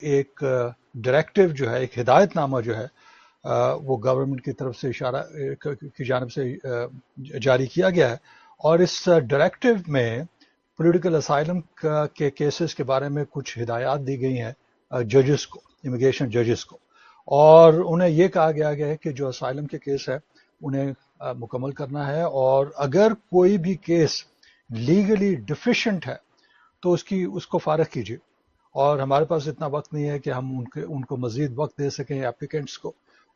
ایک ڈائریکٹو جو ہے، ایک ہدایت نامہ جو ہے وہ گورنمنٹ کی طرف سے اشارہ کی جانب سے جاری کیا گیا ہے، اور اس ڈائریکٹو میں پولیٹیکل اسائلم کے کیسز کے بارے میں کچھ ہدایات دی گئی ہیں ججز کو، امیگریشن ججز کو، اور انہیں یہ کہا گیا ہے کہ جو اسائلم کے کیس ہے انہیں مکمل کرنا ہے، اور اگر کوئی بھی کیس لیگلی ڈیفیشینٹ ہے تو اس کو فارغ کیجیے، اور ہمارے پاس اتنا وقت نہیں ہے کہ ہم ان کو مزید وقت دے سکیں اپلیکینٹس کو،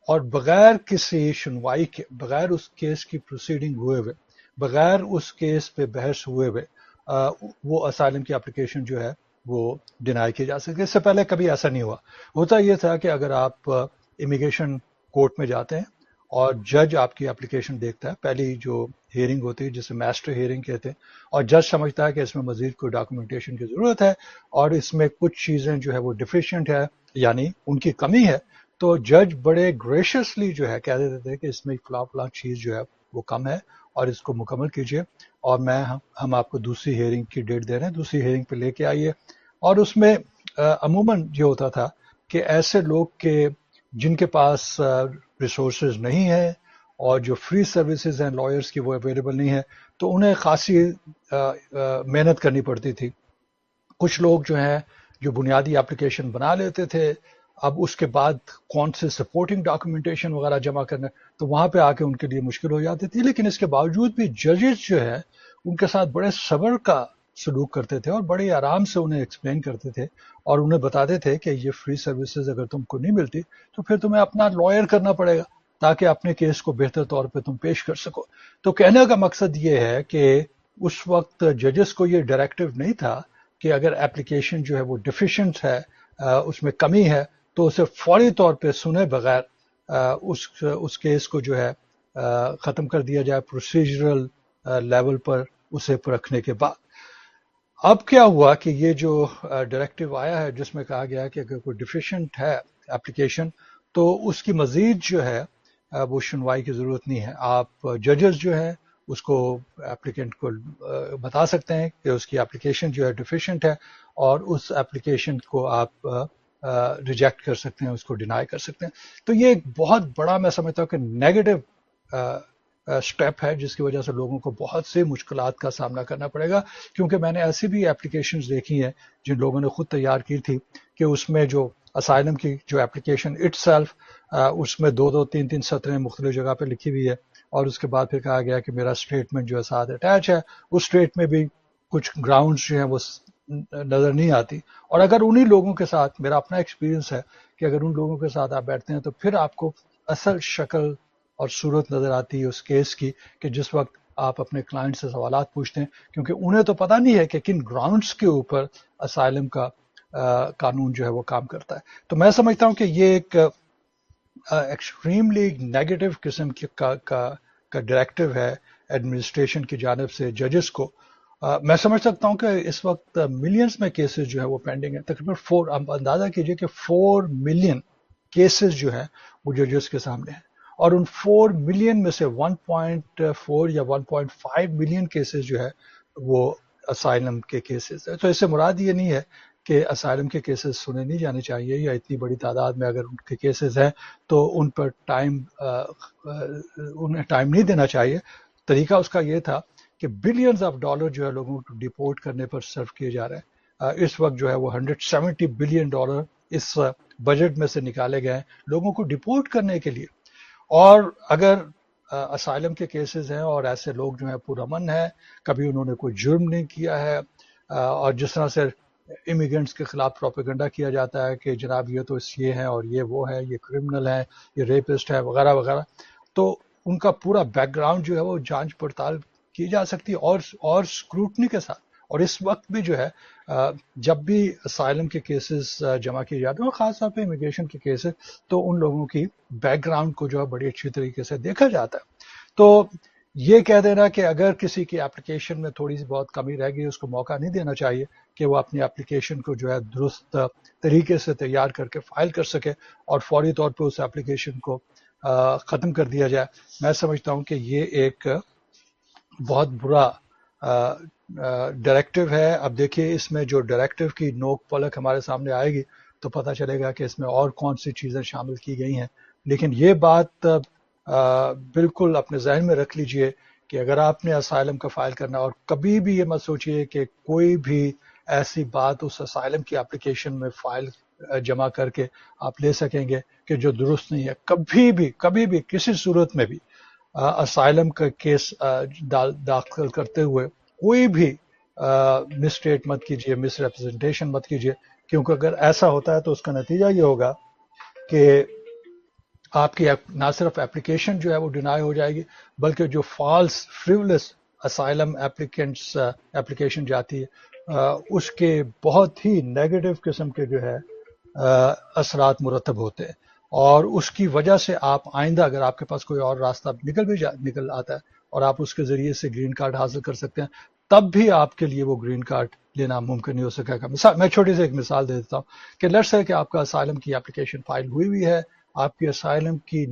اور بغیر کسی سنوائی کے، بغیر اس کیس کی پروسیڈنگ ہوئے ہوئے، بغیر اس کیس پہ بحث ہوئے ہوئے وہ اسائلم کی اپلیکیشن جو ہے وہ ڈینائی کی جا سکتی ہے۔ اس سے پہلے کبھی ایسا نہیں ہوا۔ ہوتا یہ تھا کہ اگر آپ امیگریشن کورٹ میں جاتے ہیں اور جج آپ کی اپلیکیشن دیکھتا ہے، پہلی جو ہیئرنگ ہوتی ہے جسے میسٹر ہیئرنگ کہتے ہیں، اور جج سمجھتا ہے کہ اس میں مزید کوئی ڈاکومنٹیشن کی ضرورت ہے اور اس میں کچھ چیزیں جو ہے وہ ڈیفیشینٹ ہے، یعنی ان کی کمی ہے، تو جج بڑے گریشیسلی جو ہے کہہ دیتے تھے کہ اس میں فلاں فلاں چیز جو ہے وہ کم ہے اور اس کو مکمل کیجیے، اور ہم آپ کو دوسری ہیئرنگ کی ڈیٹ دے رہے ہیں، دوسری ہیئرنگ پہ لے کے آئیے۔ اور اس میں عموماً یہ ہوتا تھا کہ ایسے لوگ کے جن کے پاس ریسورسز نہیں ہیں اور جو فری سروسز ہیں لائرز کی وہ اویلیبل نہیں ہے، تو انہیں خاصی محنت کرنی پڑتی تھی۔ کچھ لوگ جو ہیں جو بنیادی اپلیکیشن بنا لیتے تھے، اب اس کے بعد کون سے سپورٹنگ ڈاکومنٹیشن وغیرہ جمع کرنا، تو وہاں پہ آ کے ان کے لیے مشکل ہو جاتی تھی۔ لیکن اس کے باوجود بھی ججز جو ہے ان کے ساتھ بڑے صبر کا سلوک کرتے تھے اور بڑے آرام سے انہیں ایکسپلین کرتے تھے، اور انہیں بتاتے تھے کہ یہ فری سروسز اگر تم کو نہیں ملتی تو پھر تمہیں اپنا لائر کرنا پڑے گا تاکہ اپنے کیس کو بہتر طور پہ تم پیش کر سکو۔ تو کہنے کا مقصد یہ ہے کہ اس وقت ججز کو یہ ڈائریکٹو نہیں تھا کہ اگر اپلیکیشن جو ہے وہ ڈیفیشینٹ ہے، اس میں کمی ہے، تو اسے فوری طور پہ سنے بغیر اس کیس کو جو ہے ختم کر دیا جائے پروسیجرل لیول پر اسے پرکھنے کے بعد۔ اب کیا ہوا کہ یہ جو ڈائریکٹو آیا ہے جس میں کہا گیا ہے کہ اگر کوئی ڈیفیشینٹ ہے اپلیکیشن تو اس کی مزید جو ہے وہ سنوائی کی ضرورت نہیں ہے۔ آپ ججز جو ہے اس کو اپلیکینٹ کو بتا سکتے ہیں کہ اس کی اپلیکیشن جو ہے ڈیفیشینٹ ہے، اور اس اپلیکیشن کو آپ ریجیکٹ کر سکتے ہیں، اس کو ڈینائی کر سکتے ہیں۔ تو یہ ایک بہت بڑا میں سمجھتا ہوں کہ نیگیٹو اسٹیپ ہے جس کی وجہ سے لوگوں کو بہت سی مشکلات کا سامنا کرنا پڑے گا، کیونکہ میں نے ایسی بھی اپلیکیشنز دیکھی ہیں جن لوگوں نے خود تیار کی تھی کہ اس میں جو اسائلم کی جو اپلیکیشن اٹ سیلف، اس میں دو دو تین تین سطریں مختلف جگہ پہ لکھی ہوئی ہے، اور اس کے بعد پھر کہا گیا کہ میرا اسٹیٹمنٹ جو ہے ساتھ اٹیچ ہے، اس اسٹیٹ میں بھی کچھ گراؤنڈز جو ہیں وہ نظر نہیں آتی۔ اور اگر انہی لوگوں کے ساتھ، میرا اپنا ایکسپیرینس ہے کہ اگر ان لوگوں کے ساتھ آپ بیٹھتے ہیں تو پھر آپ کو اصل شکل اور صورت نظر آتی ہے اس کیس کی، کہ جس وقت آپ اپنے کلائنٹ سے سوالات پوچھتے ہیں، کیونکہ انہیں تو پتہ نہیں ہے کہ کن گراؤنڈز کے اوپر اسائلم کا قانون جو ہے وہ کام کرتا ہے۔ تو میں سمجھتا ہوں کہ یہ ایک ایکسٹریملی نیگیٹو قسم کا ڈائریکٹو ہے ایڈمنسٹریشن کی جانب سے ججز کو۔ میں سمجھ سکتا ہوں کہ اس وقت ملینز میں کیسز جو ہے وہ پینڈنگ ہیں، تقریباً 4، آپ اندازہ کیجئے کہ 4 ملین کیسز جو ہیں وہ ججز کے سامنے ہیں، اور ان 4 ملین میں سے 1.4 یا 1.5 ملین کیسز جو ہے وہ اسائلم کے کیسز ہے۔ تو اس سے مراد یہ نہیں ہے کہ اسائلم کے کیسز سنے نہیں جانے چاہیے، یا اتنی بڑی تعداد میں اگر ان کے کیسز ہیں تو ان پر انہیں ٹائم نہیں دینا چاہیے۔ طریقہ اس کا یہ تھا کہ بلینز آف ڈالر جو ہے لوگوں کو ڈیپورٹ کرنے پر صرف کیے جا رہے ہیں۔ اس وقت جو ہے وہ $170 بلین اس بجٹ میں سے نکالے گئے ہیں لوگوں کو ڈیپورٹ کرنے کے لیے۔ اور اگر اسائلم کے کیسز ہیں اور ایسے لوگ جو ہیں پرامن ہیں، کبھی انہوں نے کوئی جرم نہیں کیا ہے، اور جس طرح سے امیگرینٹس کے خلاف پروپیگنڈا کیا جاتا ہے کہ جناب یہ تو یہ ہیں اور یہ وہ ہے، یہ کرمنل ہیں، یہ ریپسٹ ہے وغیرہ وغیرہ، تو ان کا پورا بیک گراؤنڈ جو ہے وہ جانچ پڑتال کی جا سکتی ہے اور اسکروٹنی کے ساتھ۔ اور اس وقت بھی جو ہے جب بھی اسائلم کے کیسز جمع کیے جاتے ہیں اور خاص طور پہ امیگریشن کے کیسز، تو ان لوگوں کی بیک گراؤنڈ کو جو ہے بڑی اچھی طریقے سے دیکھا جاتا ہے۔ تو یہ کہہ دینا کہ اگر کسی کی اپلیکیشن میں تھوڑی سی بہت کمی رہ گئی، اس کو موقع نہیں دینا چاہیے کہ وہ اپنی اپلیکیشن کو جو ہے درست طریقے سے تیار کر کے فائل کر سکے اور فوری طور پہ اس اپلیکیشن کو ختم کر دیا جائے۔ میں سمجھتا ہوں کہ یہ ایک بہت برا ڈائریکٹو ہے۔ اب دیکھیے اس میں جو ڈائریکٹو کی نوک پلک ہمارے سامنے آئے گی تو پتہ چلے گا کہ اس میں اور کون سی چیزیں شامل کی گئی ہیں. لیکن یہ بات بالکل اپنے ذہن میں رکھ لیجئے کہ اگر آپ نے اسائلم کا فائل کرنا، اور کبھی بھی یہ مت سوچئے کہ کوئی بھی ایسی بات اس اسائلم کی اپلیکیشن میں فائل جمع کر کے آپ لے سکیں گے کہ جو درست نہیں ہے. کبھی بھی کسی صورت میں بھی اسائلم کا کیس داخل کرتے ہوئے کوئی بھی مسٹیٹ مت کیجیے، مس ریپرزنٹیشن مت کیجیے، کیونکہ اگر ایسا ہوتا ہے تو اس کا نتیجہ یہ ہوگا کہ آپ کی نہ صرف اپلیکیشن جو ہے وہ ڈینائی ہو جائے گی، بلکہ جو فالس فریولس اسائلم اپلیکینٹس اپلیکیشن جاتی ہے اس کے بہت ہی نیگیٹو قسم کے جو ہے اثرات مرتب ہوتے ہیں. اور اس کی وجہ سے آپ آئندہ اگر آپ کے پاس کوئی اور راستہ نکل آتا ہے اور آپ اس کے ذریعے سے گرین کارڈ حاصل کر سکتے ہیں، تب بھی آپ کے لیے وہ گرین کارڈ لینا ممکن نہیں ہو سکے گا. میں چھوٹی سی ایک مثال دے دیتا ہوں کہ لیٹس سے کہ آپ کا اسائلم کی اپلیکیشن فائل ہوئی ہے، آپ کی اسائلم کی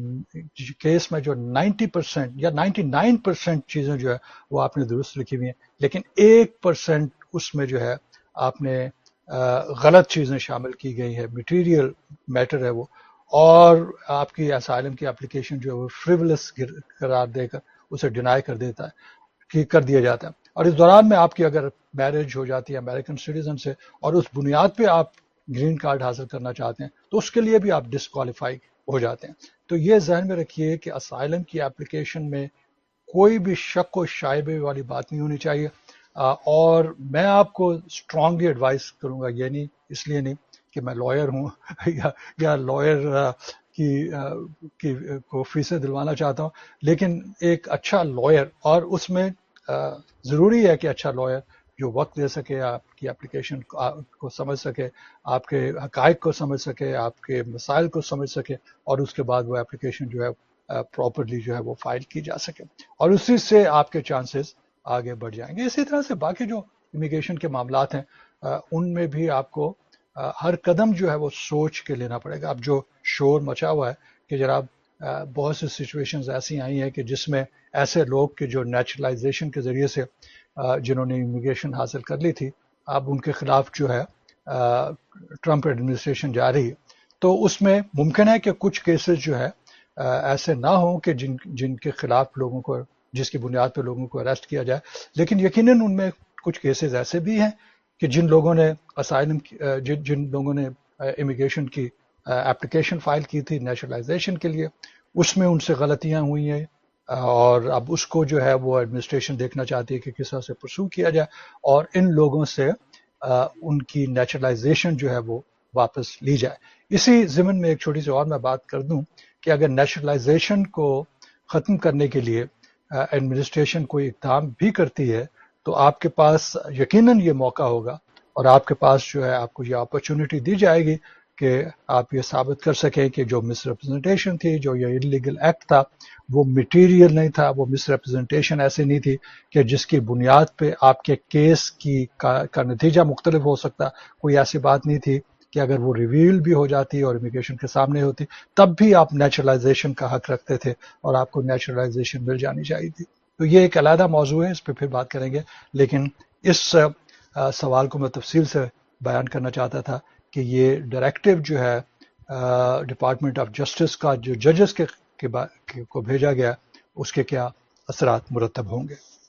کیس میں جو 90% یا 99% چیزیں جو ہے وہ آپ نے درست لکھی ہوئی ہیں، لیکن 1% اس میں جو ہے آپ نے غلط چیزیں شامل کی گئی ہے، مٹیریل میٹر ہے وہ، اور آپ کی اسائلم کی اپلیکیشن جو ہے وہ فریولس قرار دے کر اسے ڈینائی کر دیا جاتا ہے. اور اس دوران میں آپ کی اگر میرج ہو جاتی ہے امریکن سٹیزن سے، اور اس بنیاد پہ آپ گرین کارڈ حاصل کرنا چاہتے ہیں، تو اس کے لیے بھی آپ ڈسکوالیفائی ہو جاتے ہیں. تو یہ ذہن میں رکھیے کہ اسائلم کی اپلیکیشن میں کوئی بھی شک و شائبے والی بات نہیں ہونی چاہیے. اور میں آپ کو اسٹرانگلی ایڈوائز کروں گا، یہ نہیں اس لیے نہیں کہ میں لائر ہوں یا لائر کو فیسیں دلوانا چاہتا ہوں، لیکن ایک اچھا لائر، اور اس میں ضروری ہے کہ اچھا لائر جو وقت دے سکے، آپ کی اپلیکیشن کو سمجھ سکے، آپ کے حقائق کو سمجھ سکے، آپ کے مسائل کو سمجھ سکے، اور اس کے بعد وہ اپلیکیشن جو ہے پراپرلی جو ہے وہ فائل کی جا سکے، اور اسی سے آپ کے چانسز آگے بڑھ جائیں گے. اسی طرح سے باقی جو امیگریشن کے معاملات ہیں ان میں بھی آپ کو ہر قدم جو ہے وہ سوچ کے لینا پڑے گا. اب جو شور مچا ہوا ہے کہ جناب بہت سی سچویشنز ایسی آئی ہیں کہ جس میں ایسے لوگ کہ جو نیچرلائزیشن کے ذریعے سے جنہوں نے امیگریشن حاصل کر لی تھی، اب ان کے خلاف جو ہے ٹرمپ ایڈمنسٹریشن جا رہی ہے، تو اس میں ممکن ہے کہ کچھ کیسز جو ہے ایسے نہ ہوں کہ جن کے خلاف لوگوں کو، جس کی بنیاد پہ لوگوں کو اریسٹ کیا جائے، لیکن یقیناً ان میں کچھ کیسز ایسے بھی ہیں کہ جن لوگوں نے اسائلم جن لوگوں نے امیگریشن کی اپلیکیشن فائل کی تھی نیشنلائزیشن کے لیے، اس میں ان سے غلطیاں ہوئی ہیں، اور اب اس کو جو ہے وہ ایڈمنسٹریشن دیکھنا چاہتی ہے کہ کس طرح سے پرسو کیا جائے، اور ان لوگوں سے ان کی نیچرلائزیشن جو ہے وہ واپس لی جائے. اسی ضمن میں ایک چھوٹی سی اور میں بات کر دوں کہ اگر نیشنلائزیشن کو ختم کرنے کے لیے ایڈمنسٹریشن کوئی اقدام بھی کرتی ہے، تو آپ کے پاس یقیناً یہ موقع ہوگا، اور آپ کے پاس جو ہے آپ کو یہ اپرچونٹی دی جائے گی کہ آپ یہ ثابت کر سکیں کہ جو مس ریپرزنٹیشن تھی، جو یہ انلیگل ایکٹ تھا، وہ مٹیریل نہیں تھا، وہ مس ریپرزنٹیشن ایسی نہیں تھی کہ جس کی بنیاد پہ آپ کے کیس کا نتیجہ مختلف ہو سکتا. کوئی ایسی بات نہیں تھی کہ اگر وہ ریویل بھی ہو جاتی اور امیگریشن کے سامنے ہوتی، تب بھی آپ نیچرلائزیشن کا حق رکھتے تھے اور آپ کو نیچرلائزیشن مل جانی چاہیے تھی. تو یہ ایک علیحدہ موضوع ہے، اس پہ پھر بات کریں گے، لیکن اس سوال کو میں تفصیل سے بیان کرنا چاہتا تھا کہ یہ ڈائریکٹو جو ہے ڈپارٹمنٹ آف جسٹس کا جو ججز کو بھیجا گیا، اس کے کیا اثرات مرتب ہوں گے.